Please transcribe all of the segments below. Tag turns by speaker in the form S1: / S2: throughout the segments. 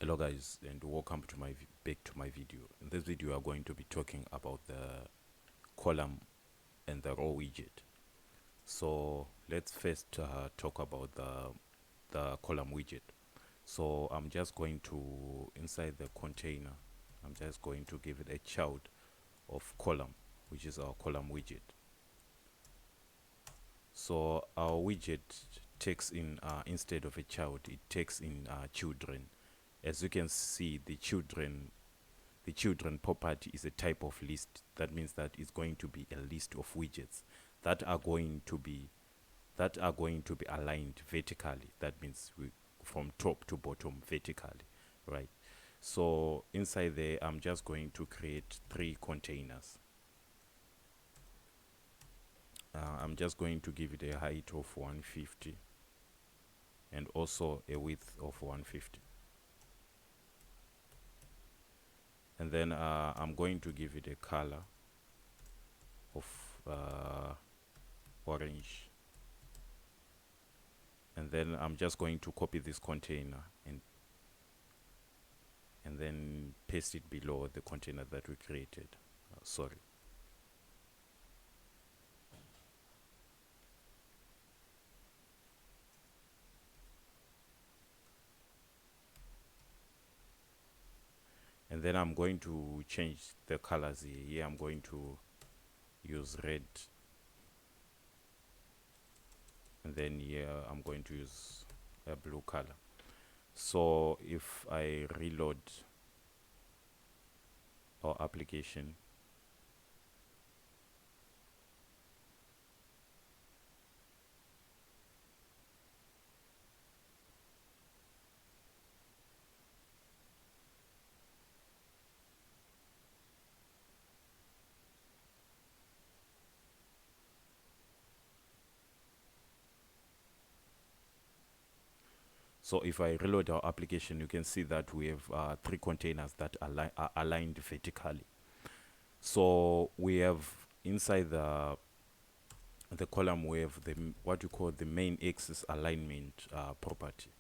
S1: Hello guys, and welcome to back to my video. In this video we are going to be talking about the column and the row widget. So let's first talk about the column widget. So I'm just going to, inside the container, I'm just going to give it a child of column, which is our column widget. So our widget takes in, instead of a child, it takes in children. As you can see, the children property is a type of list. That means that it's going to be a list of widgets that are going to be aligned vertically. That means from top to bottom vertically, right? So inside there, I'm just going to create 3 containers. I'm just going to give it a height of 150 and also a width of 150. And then I'm going to give it a color of orange. And then I'm just going to copy this container and then paste it below the container that we created. Sorry. And then I'm going to change the colors here. Here I'm going to use red, and then here I'm going to use a blue color. So if I reload our application, so if I reload our application, you can see that we have 3 containers that are aligned vertically. So we have inside the column, we have what we call the main axis alignment property,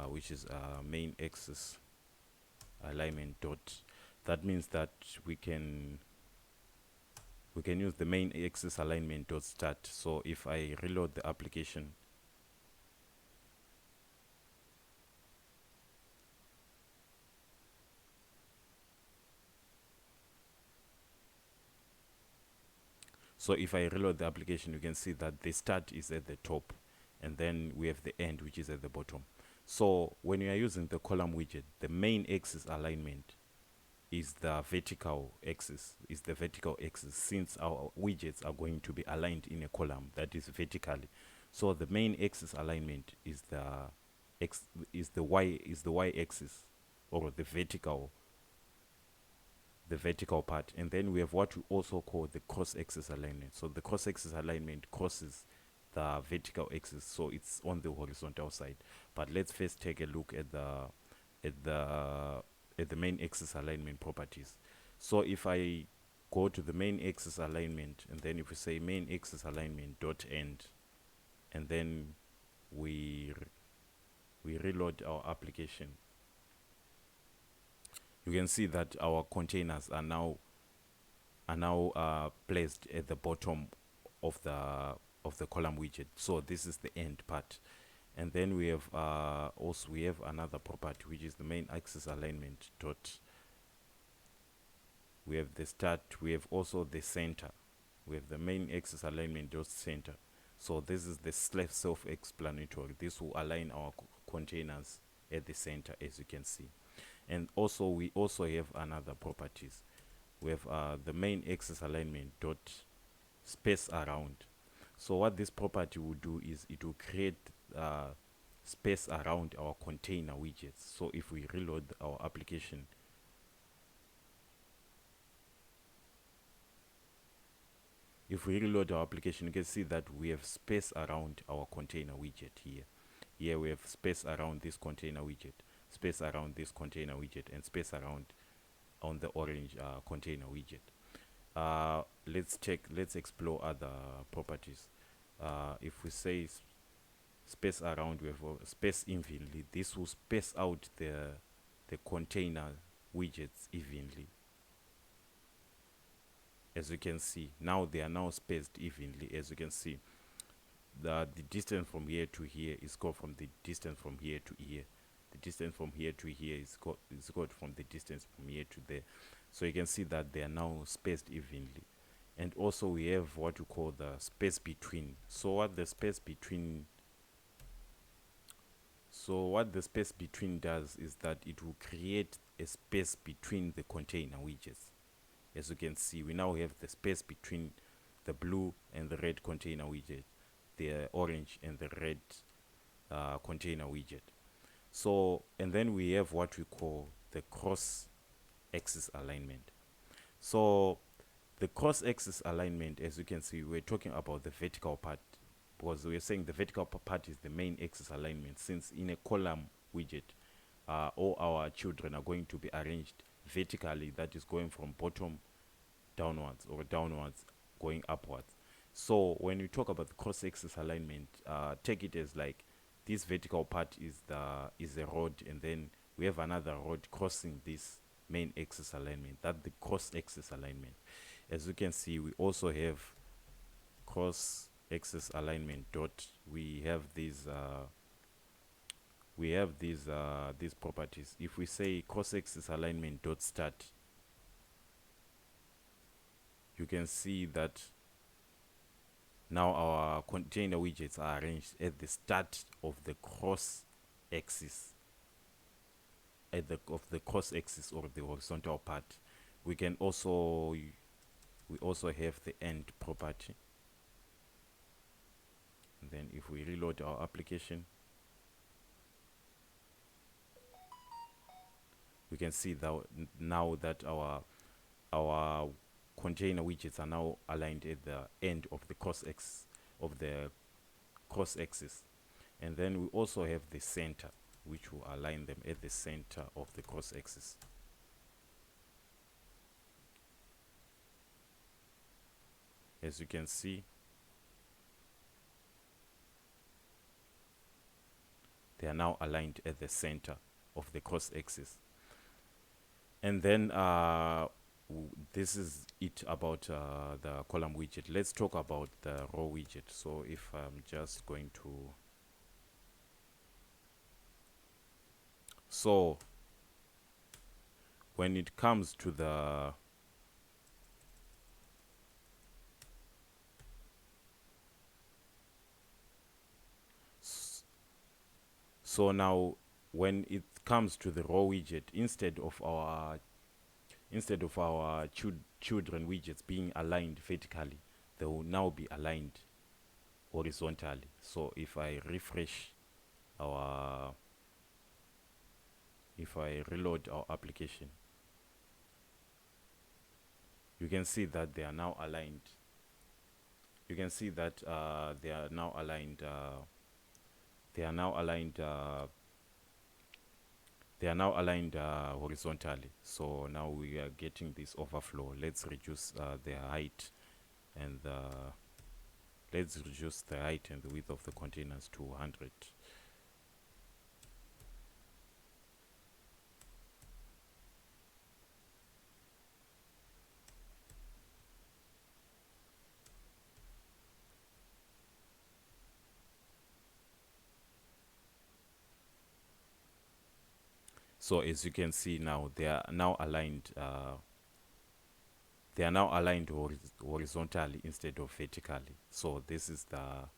S1: which is main axis alignment dot. That means that we can use the main axis alignment dot start. So if I reload the application, you can see that the start is at the top, and then we have the end, which is at the bottom. So when you are using the column widget, the main axis alignment is the vertical axis, since our widgets are going to be aligned in a column that is vertically. So the main axis alignment is the y axis, or the vertical part. And then we have what we also call the cross axis alignment. So the cross axis alignment crosses the vertical axis, so it's on the horizontal side. But let's first take a look at the main axis alignment properties. So if I go to the main axis alignment, and then if we say main axis alignment dot end, and then we reload our application, you can see that our containers are now placed at the bottom of the column widget. So this is the end part. And then we have also we have another property, which is the main axis alignment dot. We have the start. We have also the center. We have the main axis alignment dot center. So this is the self-explanatory. This will align our containers at the center, as you can see. And also we also have another properties. We have the main axis alignment dot space around. So what this property will do is it will create space around our container widgets. So if we reload our application, you can see that we have space around our container widget here. Here we have space around this container widget, space around this container widget, and space around on the orange container widget. Let's explore other properties. If we say space around, we have space evenly. This will space out the container widgets evenly. As you can see, now they are now spaced evenly. As you can see, the distance from here to here is equal from the distance from here to here. The distance from here to here is equal from the distance from here to there. So you can see that they are now spaced evenly. And also we have what we call the space between. So what the space between does is that it will create a space between the container widgets. As you can see, we now have the space between the blue and the red container widget, the orange and the red container widget. So, and then we have what we call the cross-axis alignment. So the cross-axis alignment, as you can see, we're talking about the vertical part, because we're saying the vertical part is the main axis alignment, since in a column widget, all our children are going to be arranged vertically, that is going from bottom downwards or downwards going upwards. So when we talk about the cross-axis alignment, take it as like this vertical part is a rod, and then we have another rod crossing this main axis alignment. That's the cross-axis alignment. As you can see, we also have cross-axis alignment dot. We have these properties. If we say cross-axis alignment dot start, you can see that now our container widgets are arranged at the start of the cross-axis, of the cross-axis or the horizontal part. We also have the end property. And then if we reload our application, we can see that now that our container widgets are now aligned at the end of the cross-axis and then we also have the center, which will align them at the center of the cross-axis. As you can see, they are now aligned at the center of the cross-axis. And then this is it about the column widget. Let's talk about the row widget. So if I'm just going to, so when it comes to the so now when it comes to the row widget, instead of our children widgets being aligned vertically, they will now be aligned horizontally. So if I reload our application, you can see that they are now aligned. You can see that they are now aligned horizontally. So now we are getting this overflow. Let's reduce the height and the width of the containers to 100. So as you can see now, they are now aligned. They are now aligned horizontally instead of vertically. So this is the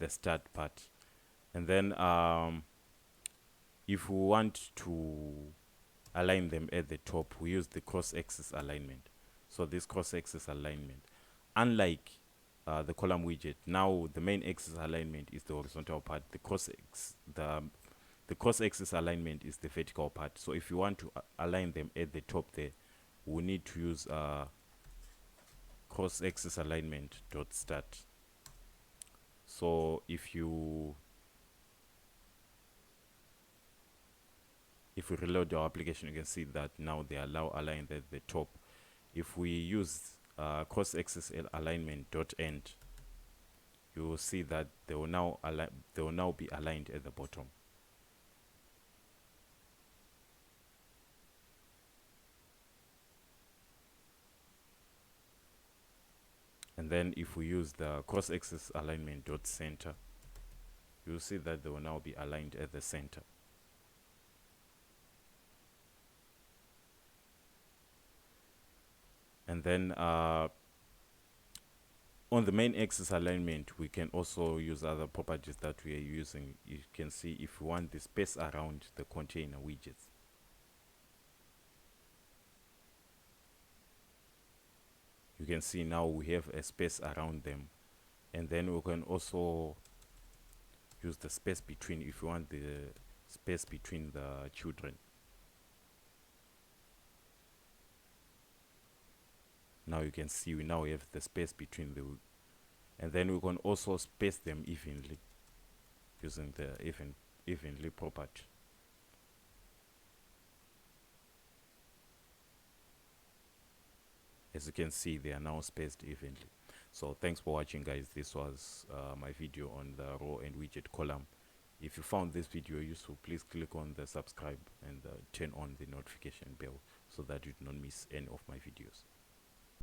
S1: start part. And then if we want to align them at the top, we use the cross-axis alignment. So this cross-axis alignment, unlike the column widget, now the main axis alignment is the horizontal part. The cross-axis alignment is the vertical part. So if you want to align them at the top there, we need to use cross-axis alignment dot start. So if we reload our application, you can see that now they are now aligned at the top. If we use cross-axis alignment dot end, you will see that they will now be aligned at the bottom. And then if we use the cross-axis alignment dot center, you'll see that they will now be aligned at the center. And then on the main axis alignment, we can also use other properties that we are using. You can see if we want the space around the container widgets. You can see now we have a space around them. And then we can also use the space between if you want the space between the children. Now you can see we now have the space between the, and then we can also space them evenly using the evenly property. As you can see, they are now spaced evenly. So thanks for watching, guys. This was my video on the row and widget column. If you found this video useful, please click on the subscribe and turn on the notification bell so that you do not miss any of my videos.